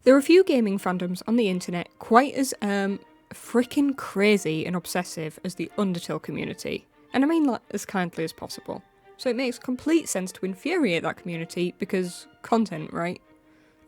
There are few gaming fandoms on the internet quite as freaking crazy and obsessive as the Undertale community, and I mean like as kindly as possible. So it makes complete sense to infuriate that community because content, right?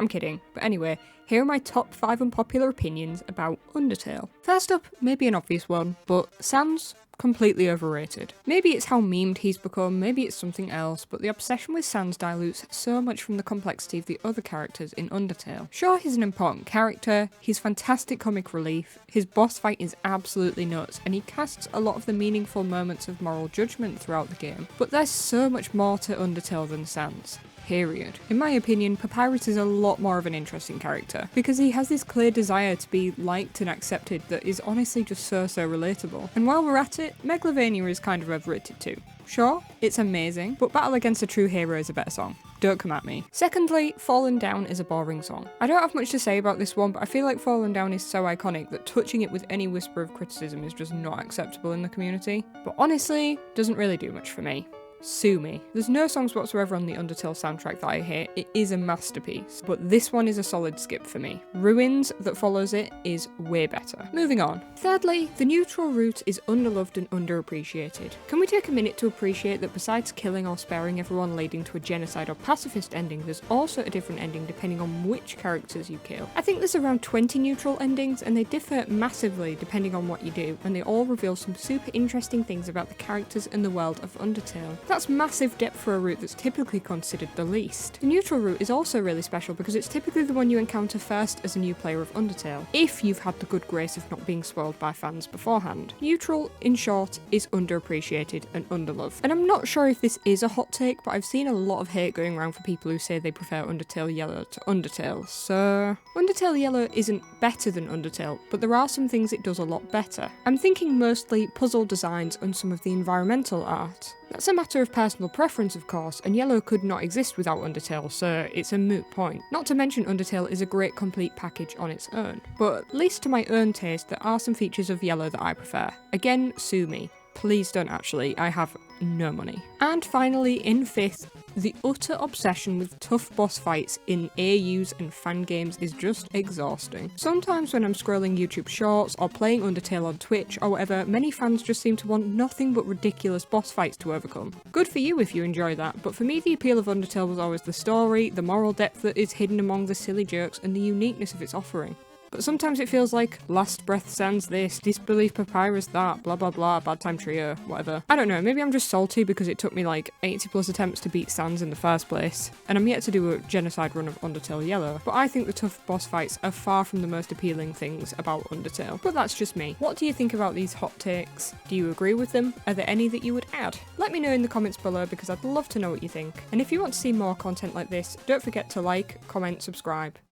I'm kidding, but anyway, here are my top 5 unpopular opinions about Undertale. First up, maybe an obvious one, but Sans completely overrated. Maybe it's how memed he's become, maybe it's something else, but the obsession with Sans dilutes so much from the complexity of the other characters in Undertale. Sure, he's an important character, he's fantastic comic relief, his boss fight is absolutely nuts, and he casts a lot of the meaningful moments of moral judgment throughout the game, but there's so much more to Undertale than Sans. Period. In my opinion, Papyrus is a lot more of an interesting character, because he has this clear desire to be liked and accepted that is honestly just so relatable. And while we're at it, Megalovania is kind of overrated too. Sure, it's amazing, but Battle Against a True Hero is a better song. Don't come at me. Secondly, Fallen Down is a boring song. I don't have much to say about this one, but I feel like Fallen Down is so iconic that touching it with any whisper of criticism is just not acceptable in the community. But honestly, doesn't really do much for me. Sue me. There's no songs whatsoever on the Undertale soundtrack that I hate. It is a masterpiece, but this one is a solid skip for me. Ruins, that follows it, is way better. Moving on. Thirdly, the neutral route is underloved and underappreciated. Can we take a minute to appreciate that besides killing or sparing everyone leading to a genocide or pacifist ending, there's also a different ending depending on which characters you kill. I think there's around 20 neutral endings, and they differ massively depending on what you do, and they all reveal some super interesting things about the characters and the world of Undertale. That's massive depth for a route that's typically considered the least. The neutral route is also really special because it's typically the one you encounter first as a new player of Undertale, if you've had the good grace of not being spoiled by fans beforehand. Neutral, in short, is underappreciated and underloved. And I'm not sure if this is a hot take, but I've seen a lot of hate going around for people who say they prefer Undertale Yellow to Undertale, so... Undertale Yellow isn't better than Undertale, but there are some things it does a lot better. I'm thinking mostly puzzle designs and some of the environmental art. That's a matter of personal preference, of course, and Yellow could not exist without Undertale, so it's a moot point. Not to mention Undertale is a great complete package on its own. But at least to my own taste, there are some features of Yellow that I prefer. Again, sue me. Please don't actually, I have no money. And finally, in 5th, the utter obsession with tough boss fights in AUs and fan games is just exhausting. Sometimes when I'm scrolling YouTube shorts or playing Undertale on Twitch or whatever, many fans just seem to want nothing but ridiculous boss fights to overcome. Good for you if you enjoy that, but for me the appeal of Undertale was always the story, the moral depth that is hidden among the silly jokes, and the uniqueness of its offering. But sometimes it feels like Last Breath Sans this, Disbelief Papyrus that, blah blah blah, Bad Time Trio, whatever. I don't know, maybe I'm just salty because it took me like 80 plus attempts to beat Sans in the first place, and I'm yet to do a genocide run of Undertale Yellow, but I think the tough boss fights are far from the most appealing things about Undertale. But that's just me. What do you think about these hot takes? Do you agree with them? Are there any that you would add? Let me know in the comments below because I'd love to know what you think. And if you want to see more content like this, don't forget to like, comment, subscribe.